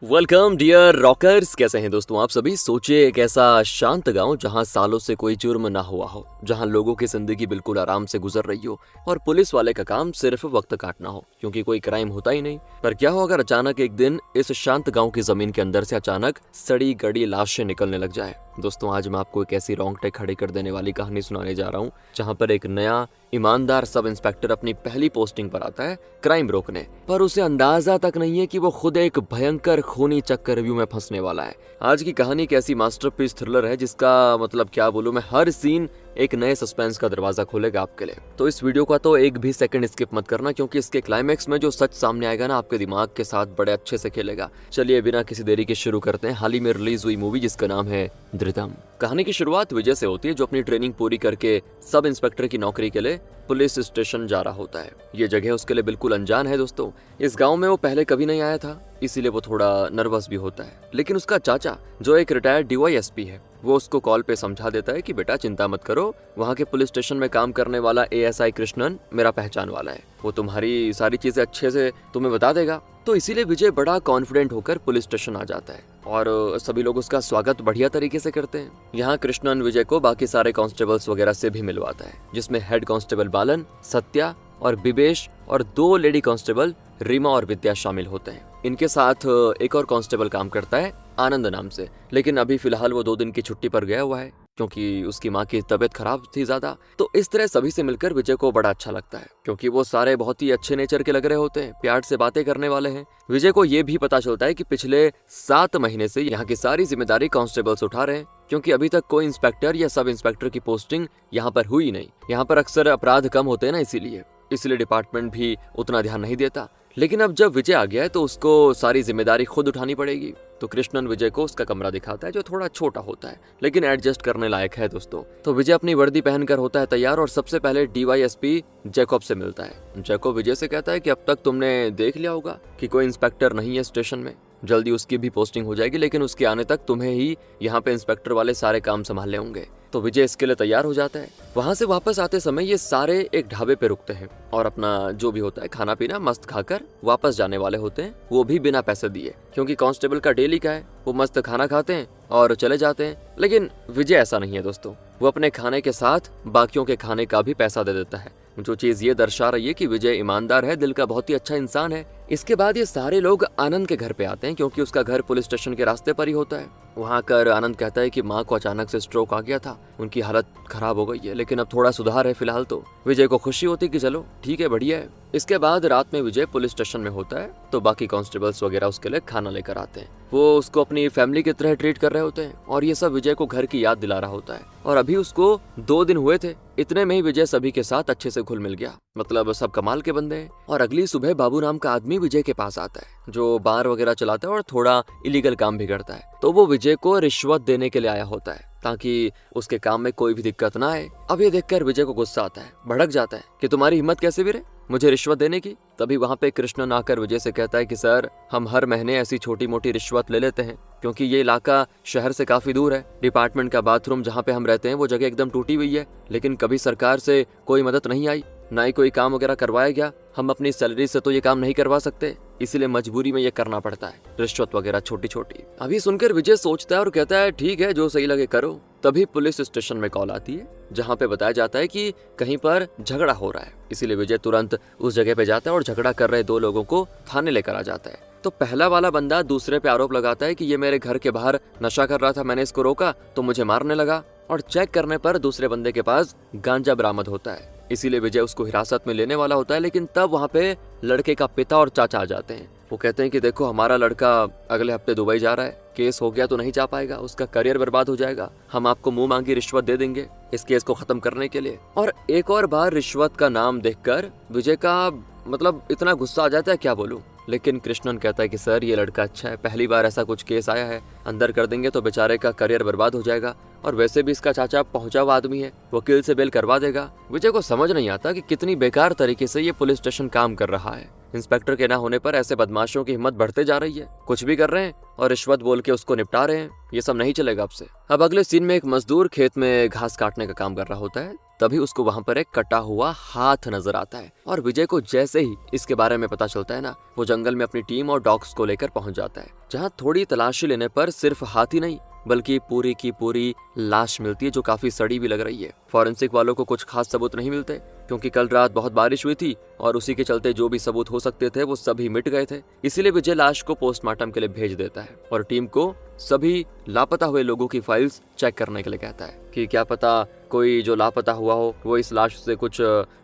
Welcome dear rockers. कैसे हैं दोस्तों आप सभी। सोचिए एक ऐसा शांत गांव जहां सालों से कोई जुर्म ना हुआ हो, जहां लोगों की जिंदगी बिल्कुल आराम से गुजर रही हो और पुलिस वाले का काम सिर्फ वक्त काटना हो, क्योंकि कोई क्राइम होता ही नहीं। पर क्या हो अगर अचानक एक दिन इस शांत गांव की जमीन के अंदर से अचानक सड़ी गड़ी लाशें निकलने लग जाए। दोस्तों आज मैं आपको एक ऐसी रोंगटे खड़े कर देने वाली कहानी सुनाने जा रहा हूँ, जहाँ पर एक नया ईमानदार सब इंस्पेक्टर अपनी पहली पोस्टिंग पर आता है क्राइम रोकने, पर उसे अंदाजा तक नहीं है कि वो खुद एक भयंकर खूनी चक्रव्यूह में फंसने वाला है। आज की कहानी एक ऐसी मास्टरपीस थ्रिलर है जिसका मतलब क्या बोलूं मैं, हर सीन एक नए सस्पेंस का दरवाजा खोलेगा आपके लिए। तो इस वीडियो का तो एक भी सेकंड स्किप मत करना, क्योंकि इसके क्लाइमैक्स में जो सच सामने आएगा ना, आपके दिमाग के साथ बड़े अच्छे से खेलेगा। चलिए बिना किसी देरी के शुरू करते हैं हाल ही में रिलीज हुई मूवी जिसका नाम है धृतम। कहानी की शुरुआत विजय से होती है, जो अपनी ट्रेनिंग पूरी करके सब इंस्पेक्टर की नौकरी के लिए पुलिस स्टेशन जा रहा होता है। ये जगह उसके लिए बिल्कुल अनजान है दोस्तों। इस गांव में वो पहले कभी नहीं आया था, इसीलिए वो थोड़ा नर्वस भी होता है। लेकिन उसका चाचा जो एक रिटायर्ड डीवाईएसपी है, वो उसको कॉल पे समझा देता है कि बेटा चिंता मत करो, वहाँ के पुलिस स्टेशन में काम करने वाला एएसआई कृष्णन मेरा पहचान वाला है, वो तुम्हारी सारी चीजें अच्छे से तुम्हें बता देगा। तो इसीलिए विजय बड़ा कॉन्फिडेंट होकर पुलिस स्टेशन आ जाता है और सभी लोग उसका स्वागत बढ़िया तरीके से करते हैं। यहाँ कृष्णन विजय को बाकी सारे कांस्टेबल्स वगैरह से भी मिलवाता है, जिसमें हेड कांस्टेबल बालन, सत्या और बिबेश और 2 लेडी कांस्टेबल रीमा और विद्या शामिल होते हैं। इनके साथ एक और कांस्टेबल काम करता है आनंद नाम से, लेकिन अभी फिलहाल वो 2 दिन की छुट्टी पर गया हुआ है क्योंकि उसकी माँ की तबीयत खराब थी ज्यादा। तो इस तरह सभी से मिलकर विजय को बड़ा अच्छा लगता है, क्योंकि वो सारे बहुत ही अच्छे नेचर के लग रहे होते हैं, प्यार से बातें करने वाले हैं। विजय को ये भी पता चलता है कि पिछले 7 महीने से यहाँ की सारी जिम्मेदारी कांस्टेबल्स उठा रहे हैं, क्योंकि अभी तक कोई इंस्पेक्टर या सब इंस्पेक्टर की पोस्टिंग यहाँ पर हुई नहीं। यहाँ पर अक्सर अपराध कम होते हैं ना, इसीलिए डिपार्टमेंट भी उतना ध्यान नहीं देता। लेकिन अब जब विजय आ गया है तो उसको सारी जिम्मेदारी खुद उठानी पड़ेगी। तो कृष्णन विजय को उसका कमरा दिखाता है, जो थोड़ा छोटा होता है लेकिन एडजस्ट करने लायक है दोस्तों। तो विजय अपनी वर्दी पहनकर होता है तैयार और सबसे पहले डीवाईएसपी जैकब से मिलता है। जैकब विजय से कहता है कि अब तक तुमने देख लिया होगा कि कोई इंस्पेक्टर नहीं है स्टेशन में, जल्दी उसकी भी पोस्टिंग हो जाएगी, लेकिन उसके आने तक तुम्हें ही यहाँ पे इंस्पेक्टर वाले सारे काम संभालने होंगे। तो विजय इसके लिए तैयार हो जाता है। वहां से वापस आते समय ये सारे एक ढाबे पे रुकते हैं और अपना जो भी होता है खाना पीना मस्त खाकर वापस जाने वाले होते हैं, वो भी बिना पैसे दिए, क्योंकि कांस्टेबल का डेली का है, वो मस्त खाना खाते हैं और चले जाते हैं। लेकिन विजय ऐसा नहीं है दोस्तों, वो अपने खाने के साथ बाकियों के खाने का भी पैसा दे देता है, जो चीज ये दर्शा रही है कि विजय ईमानदार है, दिल का बहुत ही अच्छा इंसान है। इसके बाद ये सारे लोग आनंद के घर पे आते हैं, क्योंकि उसका घर पुलिस स्टेशन के रास्ते पर ही होता है। वहाँ आकर आनंद कहता है कि माँ को अचानक से स्ट्रोक आ गया था, उनकी हालत खराब हो गई है, लेकिन अब थोड़ा सुधार है फिलहाल। तो विजय को खुशी होती कि चलो ठीक है, बढ़िया है। इसके बाद रात में विजय पुलिस स्टेशन में होता है, तो बाकी कांस्टेबल्स वगैरह उसके लिए खाना लेकर आते हैं। वो उसको अपनी फैमिली की तरह ट्रीट कर रहे होते हैं और ये सब विजय को घर की याद दिला रहा होता है। और अभी उसको 2 दिन हुए थे, इतने में ही विजय सभी के साथ अच्छे से घुल मिल गया, मतलब सब कमाल के बंदे हैं। और अगली सुबह बाबू नाम का आदमी विजय के पास आता है, जो बार वगैरह चलाता है और थोड़ा इलीगल काम भी करता है। तो वो विजय को रिश्वत देने के लिए आया होता है, ताकि उसके काम में कोई भी दिक्कत ना आए। अब ये देखकर विजय को गुस्सा आता है, भड़क जाता है कि तुम्हारी हिम्मत कैसे भी रे मुझे रिश्वत देने की। तभी वहाँ पे कृष्णन आकर विजय से कहता है कि सर, हम हर महीने ऐसी छोटी मोटी रिश्वत ले लेते हैं, क्योंकि ये इलाका शहर से काफी दूर है। डिपार्टमेंट का बाथरूम जहाँ पे हम रहते हैं वो जगह एकदम टूटी हुई है, लेकिन कभी सरकार से कोई मदद नहीं आई, ना ही कोई काम वगैरह करवाया गया। हम अपनी सैलरी से तो ये काम नहीं करवा सकते, इसीलिए मजबूरी में ये करना पड़ता है, रिश्वत वगैरह छोटी छोटी। अभी सुनकर विजय सोचता है और कहता है ठीक है, जो सही लगे करो। तभी पुलिस स्टेशन में कॉल आती है, जहाँ पे बताया जाता है कि कहीं पर झगड़ा हो रहा है। इसीलिए विजय तुरंत उस जगह पे जाता है और झगड़ा कर रहे 2 लोगों को थाने लेकर आ जाता है। तो पहला वाला बंदा दूसरे पे आरोप लगाता है कि ये मेरे घर के बाहर नशा कर रहा था, मैंने इसको रोका तो मुझे मारने लगा। और चेक करने पर दूसरे बंदे के पास गांजा बरामद होता है, इसीलिए विजय उसको हिरासत में लेने वाला होता है। लेकिन तब वहाँ पे लड़के का पिता और चाचा आ जाते हैं। वो कहते हैं कि देखो, हमारा लड़का अगले हफ्ते दुबई जा रहा है, केस हो गया तो नहीं जा पाएगा, उसका करियर बर्बाद हो जाएगा, हम आपको मुंह मांगी रिश्वत दे देंगे इस केस को खत्म करने के लिए। और एक और बार रिश्वत का नाम देखकर विजय का मतलब इतना गुस्सा आ जाता है, क्या बोलूं। लेकिन कृष्णन कहता है कि सर, ये लड़का अच्छा है, पहली बार ऐसा कुछ केस आया है, अंदर कर देंगे तो बेचारे का करियर बर्बाद हो जाएगा, और वैसे भी इसका चाचा पहुंचा हुआ आदमी है, वकील से बेल करवा देगा। विजय को समझ नहीं आता कि कितनी बेकार तरीके से ये पुलिस स्टेशन काम कर रहा है। इंस्पेक्टर के ना होने पर ऐसे बदमाशों की हिम्मत बढ़ते जा रही है, कुछ भी कर रहे हैं और रिश्वत बोल के उसको निपटा रहे हैं। ये सब नहीं चलेगा अब से। अब अगले सीन में एक मजदूर खेत में घास काटने का काम कर रहा होता है, तभी उसको वहाँ पर एक कटा हुआ हाथ नजर आता है और विजय को जैसे ही इसके बारे में पता चलता है ना, वो जंगल में अपनी टीम और डॉग्स को लेकर पहुंच जाता है, जहाँ थोड़ी तलाशी लेने पर सिर्फ हाथ ही नहीं बल्कि पूरी की पूरी लाश मिलती है, जो काफी सड़ी भी लग रही है। फॉरेंसिक वालों को कुछ खास सबूत नहीं मिलते क्योंकि कल रात बहुत बारिश हुई थी और उसी के चलते जो भी सबूत हो सकते थे वो सभी मिट गए थे। इसीलिए विजय लाश को पोस्टमार्टम के लिए भेज देता है और टीम को सभी लापता हुए लोगों की फाइल्स चेक करने के लिए कहता है कि क्या पता कोई जो लापता हुआ हो वो इस लाश से कुछ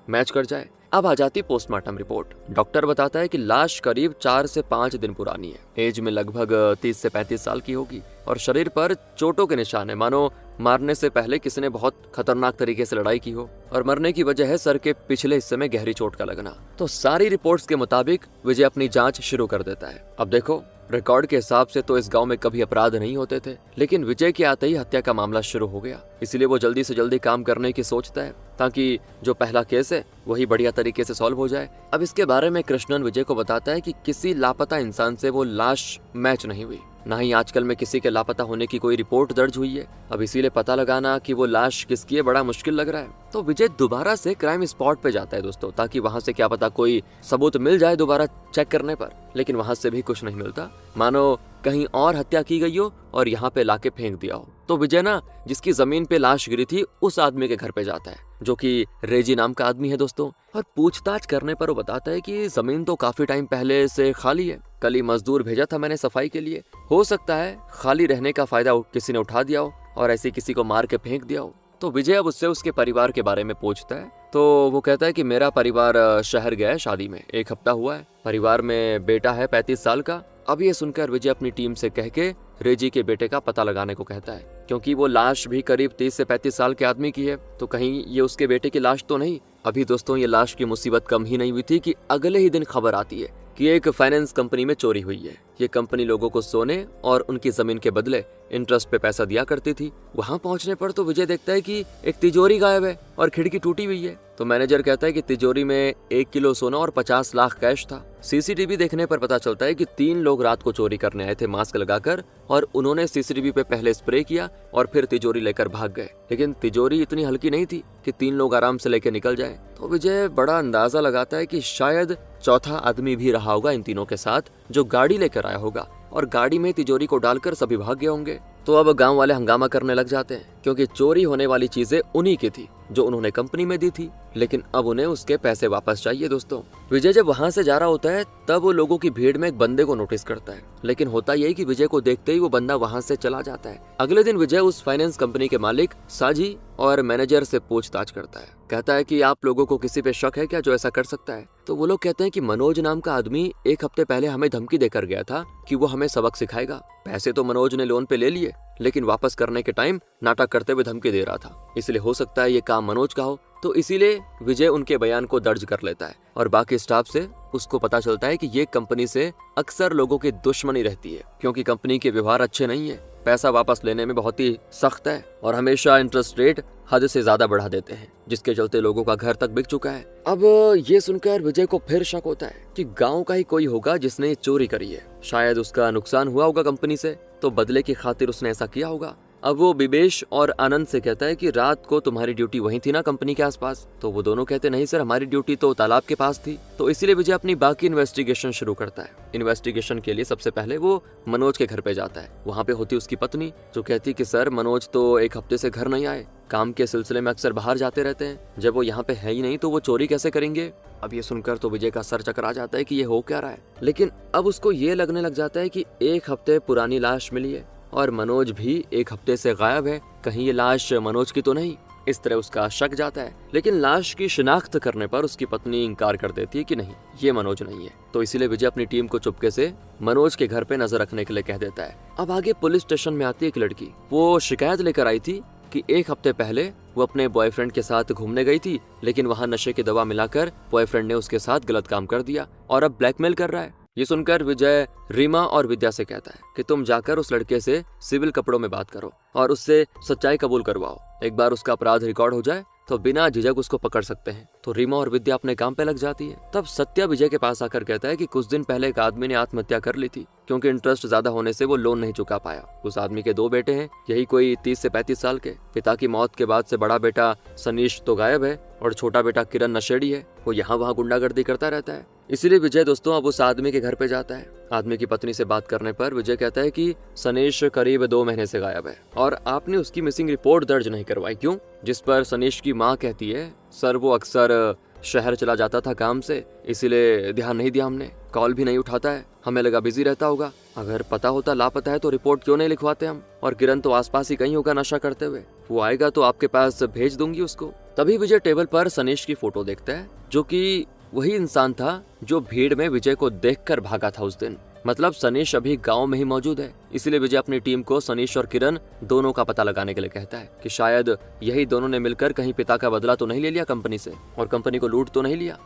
मैच कर जाए। अब आ जाती पोस्टमार्टम रिपोर्ट। डॉक्टर बताता है कि लाश करीब 4 से 5 दिन पुरानी है, एज में लगभग 30 से 35 साल की होगी और शरीर पर चोटों के निशान है, मानो मारने से पहले किसी ने बहुत खतरनाक तरीके से लड़ाई की हो और मरने की वजह है सर के पिछले हिस्से में गहरी चोट का लगना। तो सारी रिपोर्ट्स के मुताबिक विजय अपनी जांच शुरू कर देता है। अब देखो, रिकॉर्ड के हिसाब से तो इस गांव में कभी अपराध नहीं होते थे, लेकिन विजय के आते ही हत्या का मामला शुरू हो गया। इसीलिए वो जल्दी से जल्दी काम करने की सोचता है ताकि जो पहला केस है वही बढ़िया तरीके से सॉल्व हो जाए। अब इसके बारे में कृष्णन विजय को बताता है कि किसी लापता इंसान से वो लाश मैच नहीं हुई, ना ही आजकल में किसी के लापता होने की कोई रिपोर्ट दर्ज हुई है। अब इसीलिए पता लगाना कि वो लाश किसकी है बड़ा मुश्किल लग रहा है। तो विजय दोबारा से क्राइम स्पॉट पे जाता है दोस्तों, ताकि वहाँ से क्या पता कोई सबूत मिल जाए दोबारा चेक करने पर, लेकिन वहाँ से भी कुछ नहीं मिलता, मानो कहीं और हत्या की गई हो और यहाँ पे लाके फेंक दिया हो। तो विजय ना जिसकी जमीन पे लाश गिरी थी उस आदमी के घर पे जाता है, जो कि रेजी नाम का आदमी है दोस्तों, और पूछताछ करने पर वो बताता है कि जमीन तो काफी टाइम पहले से खाली है, कल ही मजदूर भेजा था मैंने सफाई के लिए, हो सकता है खाली रहने का फायदा किसी ने उठा दिया हो और ऐसे किसी को मार के फेंक दिया हो। तो विजय अब उससे उसके परिवार के बारे में पूछता है, तो वो कहता है कि मेरा परिवार शहर गया है शादी में, 1 हफ्ता हुआ है, परिवार में बेटा है 35 साल का। अब ये सुनकर विजय अपनी टीम से कह के रेजी के बेटे का पता लगाने को कहता है, क्योंकि वो लाश भी करीब 30 से 35 साल के आदमी की है, तो कहीं ये उसके बेटे की लाश तो नहीं। अभी दोस्तों ये लाश की मुसीबत कम ही नहीं हुई थी कि अगले ही दिन खबर आती है कि एक फाइनेंस कंपनी में चोरी हुई है। ये कंपनी लोगों को सोने और उनकी जमीन के बदले इंटरेस्ट पे पैसा दिया करती थी। वहां पहुंचने पर तो विजय देखता है कि एक तिजोरी गायब है और खिड़की टूटी हुई है। तो मैनेजर कहता है कि तिजोरी में 1 किलो सोना और 50 लाख कैश था। सीसीटीवी देखने पर पता चलता है कि 3 लोग रात को चोरी करने आए थे मास्क लगाकर, और उन्होंने सीसीटीवी पे पहले स्प्रे किया और फिर तिजोरी लेकर भाग गए, लेकिन तिजोरी इतनी हल्की नहीं थी कि 3 लोग आराम से लेकर निकल जाए। तो विजय बड़ा अंदाजा लगाता है कि शायद चौथा आदमी भी रहा होगा इन तीनों के साथ, जो गाड़ी लेकर आया होगा और गाड़ी में तिजोरी को डालकर सभी भाग गए होंगे। तो अब गांव वाले हंगामा करने लग जाते हैं, क्योंकि चोरी होने वाली चीजें उन्हीं की थी जो उन्होंने कंपनी में दी थी, लेकिन अब उन्हें उसके पैसे वापस चाहिए। दोस्तों विजय जब वहां से जा रहा होता है तब वो लोगों की भीड़ में एक बंदे को नोटिस करता है, लेकिन होता यही कि विजय को देखते ही वो बंदा वहां से चला जाता है। अगले दिन विजय उस फाइनेंस कंपनी के मालिक साजी और मैनेजर से पूछताछ करता है, कहता है कि आप लोगों को किसी पे शक है क्या जो ऐसा कर सकता है। तो वो लोग कहते हैं कि मनोज नाम का आदमी 1 हफ्ते पहले हमें धमकी देकर गया था कि वो हमें सबक सिखाएगा। पैसे तो मनोज ने लोन पे ले लिए, लेकिन वापस करने के टाइम नाटक करते हुए धमकी दे रहा था, इसलिए हो सकता है ये काम मनोज का हो। तो इसीलिए विजय उनके बयान को दर्ज कर लेता है और बाकी स्टाफ से उसको पता चलता है कि ये कंपनी से अक्सर लोगों की दुश्मनी रहती है, क्योंकि कंपनी के व्यवहार अच्छे नहीं है, पैसा वापस लेने में बहुत ही सख्त है और हमेशा इंटरेस्ट रेट हद से ज्यादा बढ़ा देते हैं, जिसके चलते लोगों का घर तक बिक चुका है। अब ये सुनकर विजय को फिर शक होता है कि गांव का ही कोई होगा जिसने चोरी करी है, शायद उसका नुकसान हुआ होगा कंपनी से, तो बदले की खातिर उसने ऐसा किया होगा। अब वो विवेश और आनंद से कहता है कि रात को तुम्हारी ड्यूटी वहीं थी ना कंपनी के आसपास। तो वो दोनों कहते नहीं सर, हमारी ड्यूटी तो तालाब के पास थी। तो इसीलिए विजय अपनी बाकी इन्वेस्टिगेशन शुरू करता है। इन्वेस्टिगेशन के लिए सबसे पहले वो मनोज के घर पे जाता है। वहाँ पे होती उसकी पत्नी, जो कहती कि सर मनोज तो 1 हफ्ते से घर नहीं आए, काम के सिलसिले में अक्सर बाहर जाते रहते हैं, जब वो यहाँ पे है ही नहीं तो वो चोरी कैसे करेंगे। अब ये सुनकर तो विजय का सर चकरा जाता है कि ये हो क्या रहा है, लेकिन अब उसको ये लगने लग जाता है कि 1 हफ्ते पुरानी लाश मिली है और मनोज भी 1 हफ्ते से गायब है, कहीं ये लाश मनोज की तो नहीं। इस तरह उसका शक जाता है, लेकिन लाश की शिनाख्त करने पर उसकी पत्नी इंकार कर देती है कि नहीं ये मनोज नहीं है। तो इसीलिए विजय अपनी टीम को चुपके से मनोज के घर पे नजर रखने के लिए कह देता है। अब आगे पुलिस स्टेशन में आती है एक लड़की। वो शिकायत लेकर आई थी कि 1 हफ्ते पहले वो अपने बॉयफ्रेंड के साथ घूमने गई थी, लेकिन वहाँ नशे की दवा मिलाकर बॉयफ्रेंड ने उसके साथ गलत काम कर दिया और अब ब्लैकमेल कर रहा है। ये सुनकर विजय रीमा और विद्या से कहता है कि तुम जाकर उस लड़के से सिविल कपड़ों में बात करो और उससे सच्चाई कबूल करवाओ। एक बार उसका अपराध रिकॉर्ड हो जाए तो बिना झिझक उसको पकड़ सकते हैं। तो रीमा और विद्या अपने काम पे लग जाती है। तब सत्या विजय के पास आकर कहता है कि कुछ दिन पहले एक आदमी ने आत्महत्या कर ली थी, क्योंकि इंटरेस्ट ज्यादा होने से वो लोन नहीं चुका पाया। उस आदमी के 2 बेटे हैं, यही कोई 30 से 35 साल के। पिता की मौत के बाद से बड़ा बेटा सनीश तो गायब है और छोटा बेटा किरण नशेड़ी है, वो यहाँ वहाँ गुंडागर्दी करता रहता है। इसीलिए विजय दोस्तों अब उस आदमी के घर पे जाता है। आदमी की पत्नी से बात करने पर विजय कहता है कि सनीश करीब 2 महीने से गायब है और आपने उसकी मिसिंग रिपोर्ट दर्ज नहीं करवाई, क्यों? जिस पर सनीश की माँ कहती है, सर वो अक्सर शहर चला जाता था काम से, इसीलिए ध्यान नहीं दिया हमने। कॉल भी नहीं उठाता है, हमें लगा बिजी रहता होगा। अगर पता होता लापता है तो रिपोर्ट क्यों नहीं लिखवाते हम? और किरण तो आसपास ही कहीं होगा नशा करते हुए, वो आएगा तो आपके पास भेज दूंगी उसको। तभी विजय टेबल पर सनीश की फोटो देखता है, जो कि वही इंसान था जो भीड़ में विजय को देखकर भागा था उस दिन। मतलब सनीश अभी गांव में ही मौजूद है। इसलिए विजय अपनी टीम को सनीश और किरण दोनों का पता लगाने के लिए कहता है कि शायद यही दोनों ने मिलकर कहीं पिता का बदला तो नहीं ले लिया कंपनी से, और कंपनी को लूट तो नहीं लिया।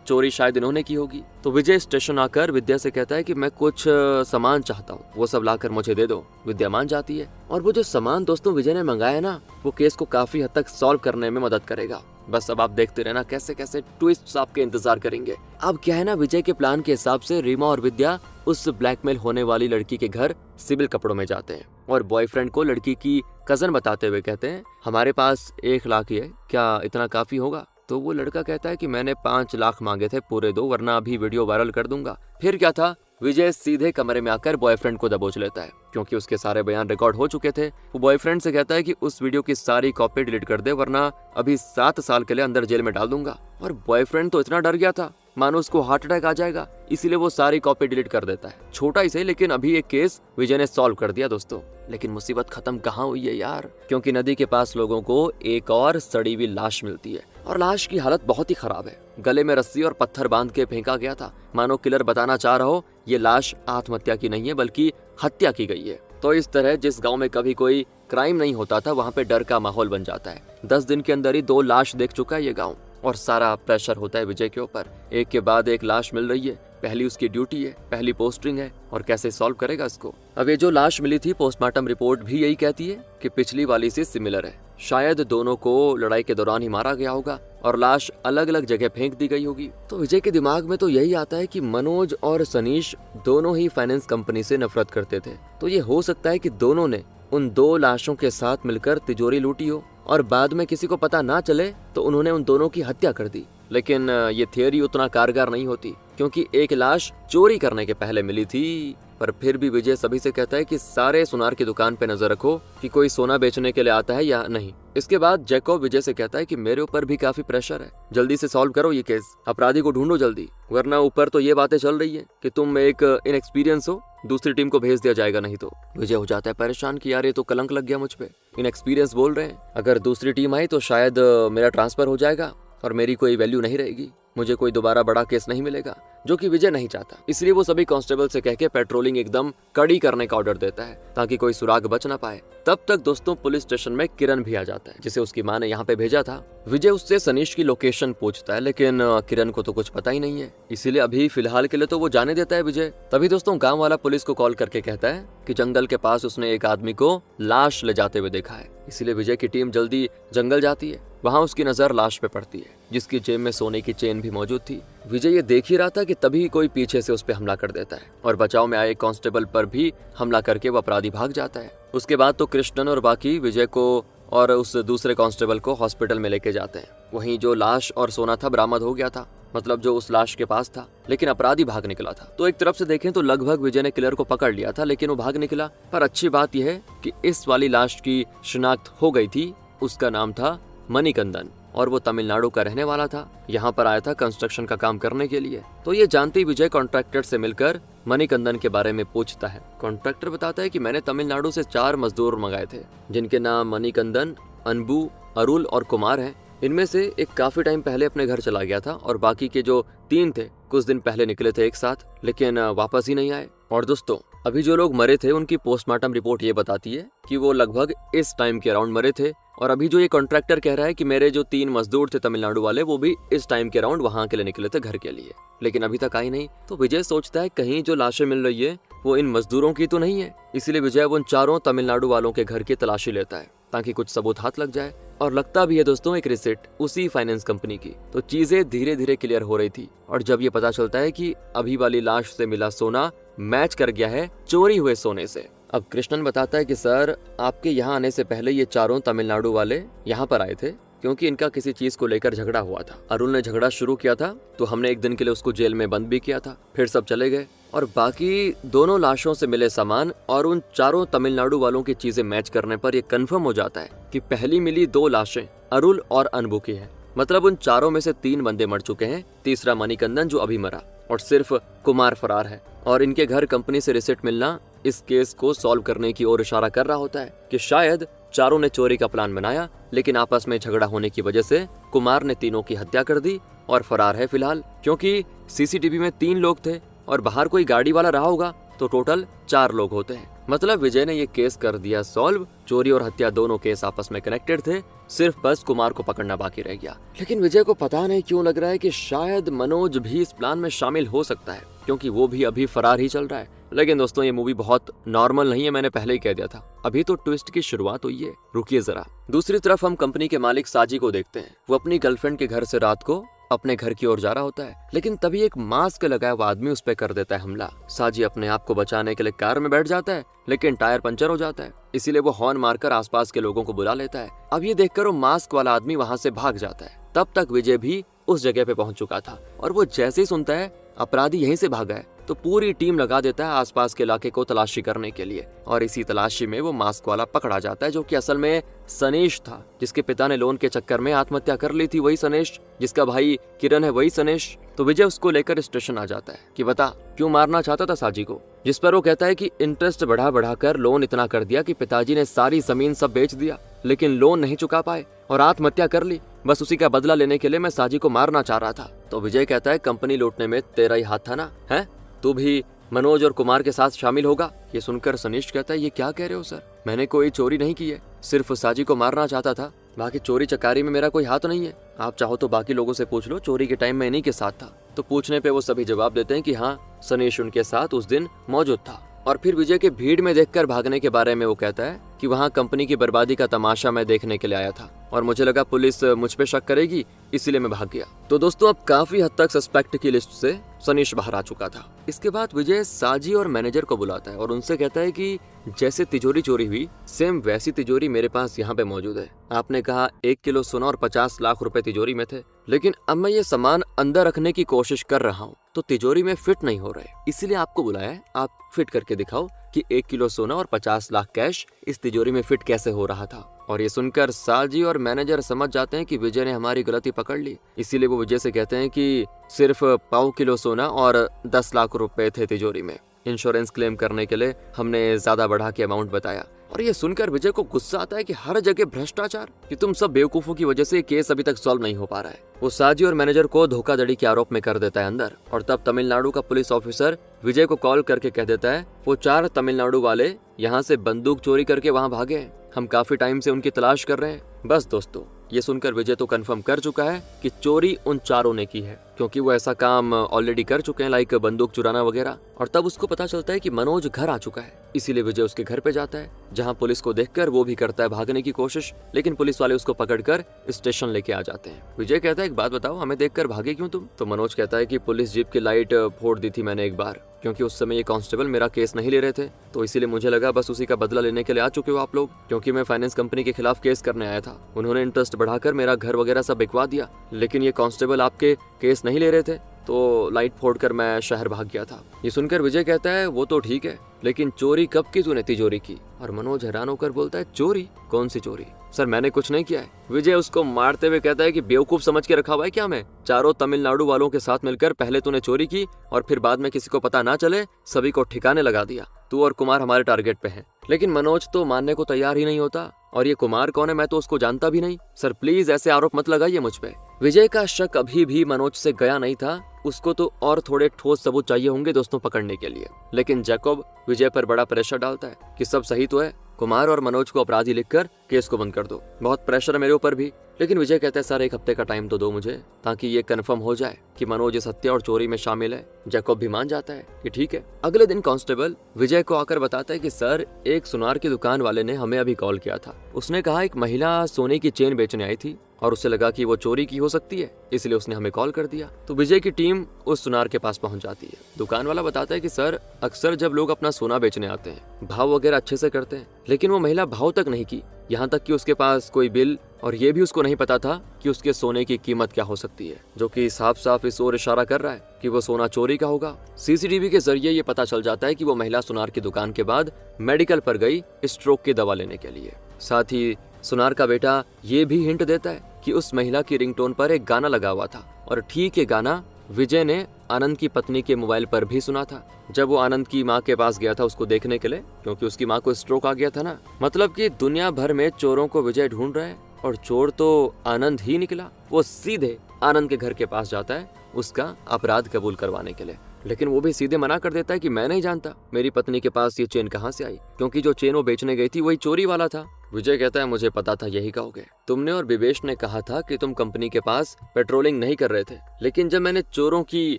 चोरी शायद इन्होंने की होगी। तो विजय स्टेशन आकर विद्या से कहता है कि मैं कुछ सामान चाहता हूँ, वो सब लाकर मुझे दे दो। विद्या मान जाती है, और वो जो सामान दोस्तों विजय ने मंगाया ना, वो केस को काफी हद तक सॉल्व करने में मदद करेगा। बस अब आप देखते रहना कैसे कैसे ट्विस्ट आपके इंतजार करेंगे। अब क्या है ना, विजय के प्लान के हिसाब से रीमा और विद्या उस ब्लैकमेल होने वाली लड़की के घर सिविल कपड़ों में जाते हैं और बॉयफ्रेंड को लड़की की कजन बताते हुए कहते हैं, हमारे पास 1 लाख ही है, क्या इतना काफी होगा? तो वो लड़का कहता है कि मैंने 5 लाख मांगे थे, पूरे दो, वरना अभी वीडियो वायरल कर दूंगा। फिर क्या था, विजय सीधे कमरे में आकर बॉयफ्रेंड को दबोच लेता है, क्योंकि उसके सारे बयान रिकॉर्ड हो चुके थे। वो बॉयफ्रेंड से कहता है कि उस वीडियो की सारी कॉपी डिलीट कर दे, वरना अभी 7 साल के लिए अंदर जेल में डाल दूंगा। और बॉयफ्रेंड तो इतना डर गया था मानो उसको हार्ट अटैक आ जाएगा, इसीलिए वो सारी कॉपी डिलीट कर देता है। छोटा ही सही, लेकिन अभी एक केस विजय ने सॉल्व कर दिया दोस्तों। लेकिन मुसीबत खत्म कहाँ हुई है यार, क्योंकि नदी के पास लोगों को एक और सड़ी हुई लाश मिलती है, और लाश की हालत बहुत ही खराब है। गले में रस्सी और पत्थर बांध के फेंका गया था, मानो किलर बताना चाह रहा हो ये लाश आत्महत्या की नहीं है बल्कि हत्या की गई है। तो इस तरह जिस गांव में कभी कोई क्राइम नहीं होता था, वहां पे डर का माहौल बन जाता है। 10 दिन के अंदर ही 2 लाश देख चुका है ये गांव, और सारा प्रेशर होता है विजय के ऊपर। एक के बाद एक लाश मिल रही है, पहली उसकी ड्यूटी है, पहली पोस्टिंग है, और कैसे सॉल्व करेगा इसको। अब ये जो लाश मिली थी, पोस्टमार्टम रिपोर्ट भी यही कहती है कि पिछली वाली से सिमिलर है। शायद दोनों को लड़ाई के दौरान ही मारा गया होगा और लाश अलग अलग जगह फेंक दी गई होगी। तो विजय के दिमाग में तो यही आता है कि मनोज और सनीश दोनों ही फाइनेंस कंपनी से नफरत करते थे, तो ये हो सकता है कि दोनों ने उन 2 लाशों के साथ मिलकर तिजोरी लूटी हो, और बाद में किसी को पता ना चले तो उन्होंने उन दोनों की हत्या कर दी। लेकिन ये थियोरी उतना कारगर नहीं होती, क्योंकि एक लाश चोरी करने के पहले मिली थी। पर फिर भी विजय सभी से कहता है कि सारे सुनार की दुकान पे नजर रखो कि कोई सोना बेचने के लिए आता है या नहीं। इसके बाद जैकब विजय से कहता है कि मेरे ऊपर भी काफी प्रेशर है, जल्दी से सॉल्व करो ये केस, अपराधी को ढूंढो जल्दी, वरना ऊपर तो ये बातें चल रही है कि तुम एक इनएक्सपीरियंस हो, दूसरी टीम को भेज दिया जाएगा नहीं तो। विजय हो जाता है परेशान कि यार ये तो कलंक लग गया मुझ पे, इनएक्सपीरियंस बोल रहे हैं, अगर दूसरी टीम आई तो शायद मेरा ट्रांसफर हो जाएगा और मेरी कोई वैल्यू नहीं रहेगी, मुझे कोई दोबारा बड़ा केस नहीं मिलेगा, जो कि विजय नहीं चाहता। इसलिए वो सभी कांस्टेबल से कह के पेट्रोलिंग एकदम कड़ी करने का ऑर्डर देता है, ताकि कोई सुराग बच ना पाए। तब तक दोस्तों पुलिस स्टेशन में किरण भी आ जाता है, जिसे उसकी माँ ने यहाँ पे भेजा था। विजय उससे सनीश की लोकेशन पूछता है, लेकिन किरण को तो कुछ पता ही नहीं है, इसीलिए अभी फिलहाल के लिए तो वो जाने देता है विजय। तभी दोस्तों गाँव वाला पुलिस को कॉल करके कहता है कि जंगल के पास उसने एक आदमी को लाश ले जाते हुए देखा है। इसीलिए विजय की टीम जल्दी जंगल जाती है। वहाँ उसकी नजर लाश पे पड़ती है, जिसकी जेब में सोने की चेन भी मौजूद थी। विजय ये देख ही रहा था कि तभी कोई पीछे से उस पे हमला कर देता है, और बचाव में आए कांस्टेबल पर भी हमला करके वो अपराधी भाग जाता है। उसके बाद तो कृष्णन और बाकी विजय को और उस दूसरे कांस्टेबल को हॉस्पिटल में लेके जाते हैं। वहीं जो लाश और सोना था बरामद हो गया था, मतलब जो उस लाश के पास था, लेकिन अपराधी भाग निकला था। तो एक तरफ से देखें तो लगभग विजय ने किलर को पकड़ लिया था, लेकिन वो भाग निकला। पर अच्छी बात यह है कि इस वाली लाश की शिनाख्त हो गई थी, उसका नाम था मणिकंदन, और वो तमिलनाडु का रहने वाला था। यहाँ पर आया था कंस्ट्रक्शन का काम करने के लिए। तो ये जानते ही विजय कॉन्ट्रैक्टर से मिलकर मणिकंदन के बारे में पूछता है। कॉन्ट्रैक्टर बताता है कि मैंने तमिलनाडु से 4 मजदूर मंगाए थे, जिनके नाम मणिकंदन, अनबू, अरुल और कुमार हैं। इनमें से एक काफी टाइम पहले अपने घर चला गया था, और बाकी के जो 3 थे कुछ दिन पहले निकले थे एक साथ, लेकिन वापस ही नहीं आए। और दोस्तों अभी जो लोग मरे थे उनकी पोस्टमार्टम रिपोर्ट ये बताती है कि वो लगभग इस टाइम के अराउंड मरे थे। और अभी जो ये कॉन्ट्रैक्टर कह रहा है कि मेरे जो 3 मजदूर थे तमिलनाडु वाले, वो भी इस टाइम के अराउंड वहां के लिए निकले थे घर के लिए, लेकिन अभी तक आई नहीं। तो विजय सोचता है कहीं जो लाशें मिल रही है वो इन मजदूरों की तो नहीं है। इसीलिए विजय उन 4 तमिलनाडु वालों के घर की तलाशी लेता है, ताकि कुछ सबूत हाथ लग जाए। और लगता भी है दोस्तों एक रिसिप्ट उसी फाइनेंस कंपनी की। तो चीजें धीरे धीरे क्लियर हो रही थी और जब ये पता चलता है कि अभी वाली लाश से मिला सोना मैच कर गया है चोरी हुए सोने से। अब कृष्णन बताता है कि सर आपके यहाँ आने से पहले ये चारों तमिलनाडु वाले यहाँ पर आए थे क्योंकि इनका किसी चीज को लेकर झगड़ा हुआ था। अरुण ने झगड़ा शुरू किया था तो हमने एक दिन के लिए उसको जेल में बंद भी किया था, फिर सब चले गए और बाकी दोनों लाशों से मिले सामान और उन चारों तमिलनाडु वालों की चीजें मैच करने पर यह कंफर्म हो जाता है कि पहली मिली 2 लाशें अरुल और अनबू की है। मतलब उन चारों में से 3 बंदे मर चुके हैं, तीसरा मणिकंदन जो अभी मरा और सिर्फ कुमार फरार है। और इनके घर कंपनी से रिसिप्ट मिलना इस केस को सॉल्व करने की ओर इशारा कर रहा होता है कि शायद चारों ने चोरी का प्लान बनाया लेकिन आपस में झगड़ा होने की वजह से कुमार ने तीनों की हत्या कर दी और फरार है फिलहाल। क्योंकि सीसीटीवी में 3 लोग थे और बाहर कोई गाड़ी वाला रहा होगा तो टोटल 4 लोग होते हैं। मतलब विजय ने ये केस कर दिया सॉल्व। चोरी और हत्या दोनों केस आपस में कनेक्टेड थे, सिर्फ बस कुमार को पकड़ना बाकी रह गया। लेकिन विजय को पता नहीं क्यों लग रहा है कि शायद मनोज भी इस प्लान में शामिल हो सकता है क्योंकि वो भी अभी फरार ही चल रहा है। लेकिन दोस्तों ये मूवी बहुत नॉर्मल नहीं है, मैंने पहले ही कह दिया था। अभी तो ट्विस्ट की शुरुआत हुई है, रुकिए जरा। दूसरी तरफ हम कंपनी के मालिक साजी को देखते हैं। वो अपनी गर्लफ्रेंड के घर से रात को अपने घर की ओर जा रहा होता है लेकिन तभी एक मास्क लगाया हुआ आदमी उस पर कर देता है हमला। साजी अपने आप को बचाने के लिए कार में बैठ जाता है लेकिन टायर पंचर हो जाता है, इसीलिए वो हॉर्न मारकर आसपास के लोगों को बुला लेता है। अब ये देखकर वो मास्क वाला आदमी वहां से भाग जाता है। तब तक विजय भी उस जगह पे पहुंच चुका था और वो जैसे ही सुनता है अपराधी यहीं से भागा है तो पूरी टीम लगा देता है आसपास के इलाके को तलाशी करने के लिए। और इसी तलाशी में वो मास्क वाला पकड़ा जाता है जो कि असल में सनेश था, जिसके पिता ने लोन के चक्कर में आत्महत्या कर ली थी। वही सनेश जिसका भाई किरण है, वही सनेश। तो विजय उसको लेकर स्टेशन आ जाता है कि बता क्यों मारना चाहता था साजी को, जिस पर वो कहता है कि इंटरेस्ट बढ़ा बढ़ाकर लोन इतना कर दिया कि पिताजी ने सारी जमीन सब बेच दिया लेकिन लोन नहीं चुका पाए और आत्महत्या कर ली। बस उसी का बदला लेने के लिए मैं साजी को मारना चाह रहा था। तो विजय कहता है कंपनी लूटने में तेरा ही हाथ था ना, है? तू भी मनोज और कुमार के साथ शामिल होगा? ये सुनकर सनीश कहता है ये क्या कह रहे हो सर, मैंने कोई चोरी नहीं की है, सिर्फ साजी को मारना चाहता था, बाकी चोरी चकारी में मेरा कोई हाथ नहीं है। आप चाहो तो बाकी लोगों से पूछ लो, चोरी के टाइम मैं इन्हीं के साथ था। तो पूछने पे वो सभी जवाब देते हैं कि हाँ सनीश उनके साथ उस दिन मौजूद था। और फिर विजय के भीड़ में देखकर भागने के बारे में वो कहता है कि वहाँ कंपनी की बर्बादी का तमाशा मैं देखने के लिए आया था और मुझे लगा पुलिस मुझ पे शक करेगी इसीलिए मैं भाग गया। तो दोस्तों अब काफी हद तक सस्पेक्ट की लिस्ट से सनीश बाहर आ चुका था। इसके बाद विजय साजी और मैनेजर को बुलाता है और उनसे कहता है कि जैसे तिजोरी चोरी हुई सेम वैसी तिजोरी मेरे पास यहाँ पे मौजूद है। आपने कहा 1 किलो सोना और 50 लाख रुपए तिजोरी में थे, लेकिन अब मैं ये सामान अंदर रखने की कोशिश कर रहा हूँ तो तिजोरी में फिट नहीं हो रहे, इसीलिए आपको बुलाया है। आप फिट करके दिखाओ कि 1 किलो सोना और 50 लाख कैश इस तिजोरी में फिट कैसे हो रहा था। और ये सुनकर साजी और मैनेजर समझ जाते हैं कि विजय ने हमारी गलती पकड़ ली, इसीलिए वो विजय से कहते हैं कि सिर्फ 1.25 किलो सोना और 10 लाख रुपए थे तिजोरी में। इंश्योरेंस क्लेम करने के लिए हमने ज्यादा बढ़ा के अमाउंट बताया। और ये सुनकर विजय को गुस्सा आता है कि हर जगह भ्रष्टाचार, कि तुम सब बेवकूफों की वजह से केस अभी तक सॉल्व नहीं हो पा रहा है। वो साजी और मैनेजर को धोखाधड़ी के आरोप में कर देता है अंदर। और तब तमिलनाडु का पुलिस ऑफिसर विजय को कॉल करके कह देता है वो 4 तमिलनाडु वाले यहाँ से बंदूक चोरी करके वहाँ भागे हैं, हम काफी टाइम से उनकी तलाश कर रहे हैं। बस दोस्तों ये सुनकर विजय तो कंफर्म कर चुका है कि चोरी उन चारों ने की है, क्योंकि वो ऐसा काम ऑलरेडी कर चुके हैं, लाइक बंदूक चुराना वगैरह। और तब उसको पता चलता है कि मनोज घर आ चुका है, इसीलिए विजय उसके घर पे जाता है, जहां पुलिस को देखकर वो भी करता है भागने की कोशिश, लेकिन पुलिस वाले उसको पकड़कर स्टेशन लेके आ जाते हैं। विजय कहता है एक बात बताओ, हमें देखकर भागे क्यों तुम? तो मनोज कहता है कि पुलिस जीप की लाइट फोड़ दी थी मैंने एक बार, क्योंकि उस समय ये कांस्टेबल मेरा केस नहीं ले रहे थे, तो इसीलिए मुझे लगा बस उसी का बदला लेने के लिए आ चुके हो आप लोग, क्योंकि मैं फाइनेंस कंपनी के खिलाफ केस करने आया था। उन्होंने इंटरेस्ट बढ़ाकर मेरा घर वगैरह सब बिकवा दिया, लेकिन ये कांस्टेबल आपके केस नहीं ले रहे थे, तो लाइट फोड़कर मैं शहर भाग गया था। ये सुनकर विजय कहता है वो तो ठीक है, लेकिन चोरी कब की तूने तिजोरी की? और मनोज हैरान होकर बोलता है चोरी? कौन सी चोरी? सर मैंने कुछ नहीं किया है। विजय उसको मारते हुए कहता है कि बेवकूफ समझ के रखा हुआ है क्या मैं? चारों तमिलनाडु वालों के साथ मिलकर पहले तूने चोरी की और फिर बाद में किसी को पता ना चले सभी को ठिकाने लगा दिया। तू और कुमार हमारे टारगेट पे हैं। लेकिन मनोज तो मानने को तैयार ही नहीं होता, और ये कुमार कौन है मैं तो उसको जानता भी नहीं। सर प्लीज ऐसे आरोप मत लगाइए मुझ पे। विजय का शक अभी भी मनोज से गया नहीं था, उसको तो और थोड़े ठोस सबूत चाहिए होंगे दोस्तों पकड़ने के लिए। लेकिन जैकब विजय पर बड़ा प्रेशर डालता है कि सब सही तो है, कुमार और मनोज को अपराधी लिखकर केस को बंद कर दो, बहुत प्रेशर है मेरे ऊपर भी। लेकिन विजय कहता है सर 1 हफ्ते का टाइम तो दो मुझे, ताकि ये कंफर्म हो जाए कि मनोज इस हत्या और चोरी में शामिल है। जैकब भी मान जाता है कि ठीक है। अगले दिन कांस्टेबल विजय को आकर बताता है कि सर एक सुनार की दुकान वाले ने हमें अभी कॉल किया था। उसने कहा एक महिला सोने की चेन बेचने आई थी और उसे लगा कि वो चोरी की हो सकती है, इसलिए उसने हमें कॉल कर दिया। तो विजय की टीम उस सुनार के पास पहुंच जाती है। दुकान वाला बताता है कि सर अक्सर जब लोग अपना सोना बेचने आते हैं भाव वगैरह अच्छे से करते हैं, लेकिन वो महिला भाव तक नहीं की, यहाँ तक कि उसके पास कोई बिल और ये भी उसको नहीं पता था कि उसके सोने की कीमत क्या हो सकती है, जो कि साफ साफ इस ओर इशारा कर रहा है कि वो सोना चोरी का होगा। सीसीटीवी के जरिए ये पता चल जाता है कि वो महिला सुनार की दुकान के बाद मेडिकल पर गई स्ट्रोक की दवा लेने के लिए। साथ ही सुनार का बेटा ये भी हिंट देता है कि उस महिला की रिंगटोन पर एक गाना लगा हुआ था और ठीक ये गाना विजय ने आनंद की पत्नी के मोबाइल पर भी सुना था जब वो आनंद की माँ के पास गया था उसको देखने के लिए, क्योंकि उसकी माँ को स्ट्रोक आ गया था ना। मतलब कि दुनिया भर में चोरों को विजय ढूंढ रहा है और चोर तो आनंद ही निकला। वो सीधे आनंद के घर के पास जाता है उसका अपराध कबूल करवाने के लिए, लेकिन वो भी सीधे मना कर देता है कि मैं नहीं जानता मेरी पत्नी के पास ये चेन कहाँ से आई, क्योंकि जो चेन वो बेचने गई थी वही चोरी वाला था। विजय कहता है मुझे पता था यही कहोगे, तुमने और विवेश ने कहा था कि तुम कंपनी के पास पेट्रोलिंग नहीं कर रहे थे, लेकिन जब मैंने चोरों की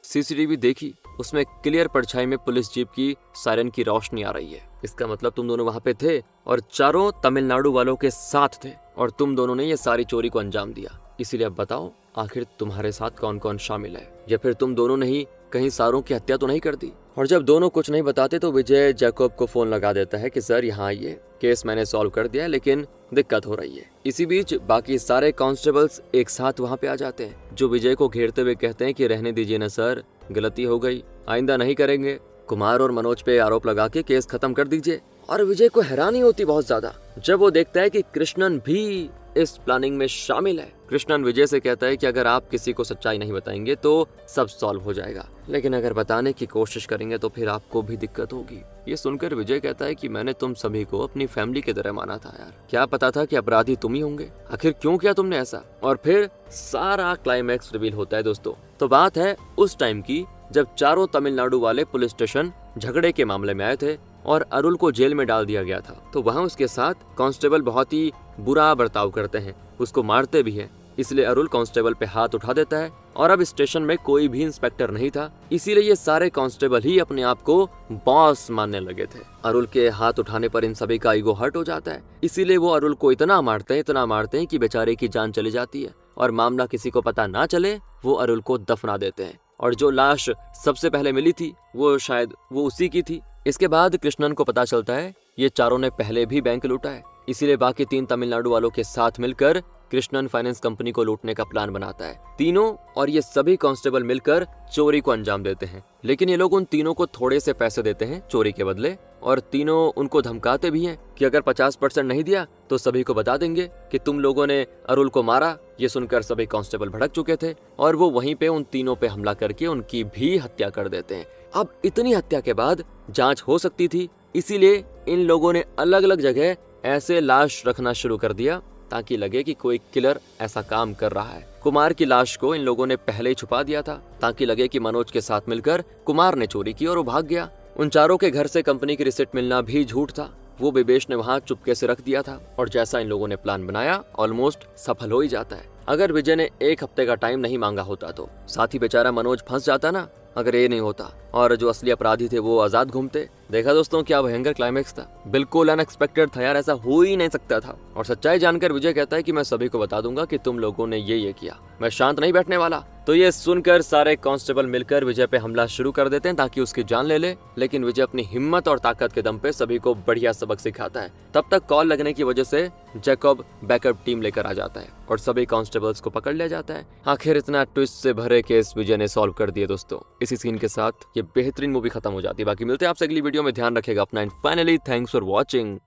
सीसीटीवी देखी उसमें क्लियर परछाई में पुलिस जीप की सायरन की रोशनी आ रही है। इसका मतलब तुम दोनों वहाँ पे थे और चारों तमिलनाडु वालों के साथ थे और तुम दोनों ने ये सारी चोरी को अंजाम दिया। इसीलिए अब बताओ आखिर तुम्हारे साथ कौन कौन शामिल है, या फिर तुम दोनों ने ही कहीं सारों की हत्या तो नहीं कर दी। और जब दोनों कुछ नहीं बताते तो विजय जैकब को फोन लगा देता है कि सर यहाँ आइए, केस मैंने सॉल्व कर दिया है लेकिन दिक्कत हो रही है। इसी बीच बाकी सारे कांस्टेबल्स एक साथ वहाँ पे आ जाते हैं, जो विजय को घेरते हुए कहते हैं कि रहने दीजिए ना सर, गलती हो गई, आइंदा नहीं करेंगे। कुमार और मनोज पे आरोप लगा के केस खत्म कर दीजिए। और विजय को हैरानी होती बहुत ज्यादा जब वो देखता है कि कृष्णन भी इस प्लानिंग में शामिल है। कृष्णन विजय से कहता है कि अगर आप किसी को सच्चाई नहीं बताएंगे तो सब सॉल्व हो जाएगा, लेकिन अगर बताने की कोशिश करेंगे तो फिर आपको भी दिक्कत होगी। ये सुनकर विजय कहता है कि मैंने तुम सभी को अपनी फैमिली की तरह माना था यार, क्या पता था कि अपराधी तुम ही होंगे, आखिर क्यों किया तुमने ऐसा। और फिर सारा क्लाइमैक्स रिवील होता है दोस्तों। तो बात है उस टाइम की जब चारों तमिलनाडु वाले पुलिस स्टेशन झगड़े के मामले में आए थे और अरुल को जेल में डाल दिया गया था। तो वहाँ उसके साथ कांस्टेबल बहुत ही बुरा बर्ताव करते हैं, उसको मारते भी हैं। इसलिए अरुल कांस्टेबल पे हाथ उठा देता है और अब स्टेशन में कोई भी इंस्पेक्टर नहीं था, इसीलिए ये सारे कांस्टेबल ही अपने आप को बॉस मानने लगे थे। अरुल के हाथ उठाने पर इन सभी का ईगो हर्ट हो जाता है, इसीलिए वो अरुल को इतना मारते हैं कि बेचारे की जान चली जाती है और मामला किसी को पता ना चले वो अरुल को दफना देते हैं। और जो लाश सबसे पहले मिली थी वो शायद वो उसी की थी। इसके बाद कृष्णन को पता चलता है ये चारों ने पहले भी बैंक लूटा है, इसीलिए बाकी 3 तमिलनाडु वालों के साथ मिलकर कृष्णन फाइनेंस कंपनी को लूटने का प्लान बनाता है। तीनों और ये सभी कांस्टेबल मिलकर चोरी को अंजाम देते हैं, लेकिन ये लोग उन तीनों को थोड़े से पैसे देते हैं चोरी के बदले, और तीनों उनको धमकाते भी हैं कि अगर 50% नहीं दिया तो सभी को बता देंगे कि तुम लोगों ने अरुल को मारा। ये सुनकर सभी कांस्टेबल भड़क चुके थे और वो वहीं पे उन तीनों पे हमला करके उनकी भी हत्या कर देते हैं। अब इतनी हत्या के बाद जांच हो सकती थी, इसीलिए इन लोगों ने अलग अलग जगह ऐसे लाश रखना शुरू कर दिया ताकि लगे कि कोई किलर ऐसा काम कर रहा है। कुमार की लाश को इन लोगों ने पहले ही छुपा दिया था ताकि लगे कि मनोज के साथ मिलकर कुमार ने चोरी की और वो भाग गया। उन चारों के घर से कंपनी की रिसिप्ट मिलना भी झूठ था, वो विवेश ने वहाँ चुपके से रख दिया था और जैसा इन लोगों ने प्लान बनाया ऑलमोस्ट सफल हो ही जाता है। अगर विजय ने 1 हफ्ते का टाइम नहीं मांगा होता तो साथ ही बेचारा मनोज फंस जाता ना, अगर ये नहीं होता और जो असली अपराधी थे वो आजाद घूमते। देखा दोस्तों क्या भयंकर क्लाइमैक्स था, बिल्कुल अनएक्सपेक्टेड था यार, ऐसा हो ही नहीं सकता था। और सच्चाई जानकर विजय कहता है कि मैं सभी को बता दूंगा कि तुम लोगों ने ये किया, मैं शांत नहीं बैठने वाला। तो ये सुनकर सारे कांस्टेबल मिलकर विजय पे हमला शुरू कर देते हैं ताकि उसकी जान ले, लेकिन विजय अपनी हिम्मत और ताकत के दम पे सभी को बढ़िया सबक सिखाता है। तब तक कॉल लगने की वजह से जैकब बैकअप टीम लेकर आ जाता है और सभी कांस्टेबल्स को पकड़ लिया जाता है। आखिर इतना ट्विस्ट से भरे केस विजय ने सॉल्व कर दिए दोस्तों। इसी सीन के साथ ये बेहतरीन मूवी खत्म हो जाती है। बाकी मिलते हैं आपसे अगली वीडियो में, ध्यान रखेगा अपना and finally thanks for watching.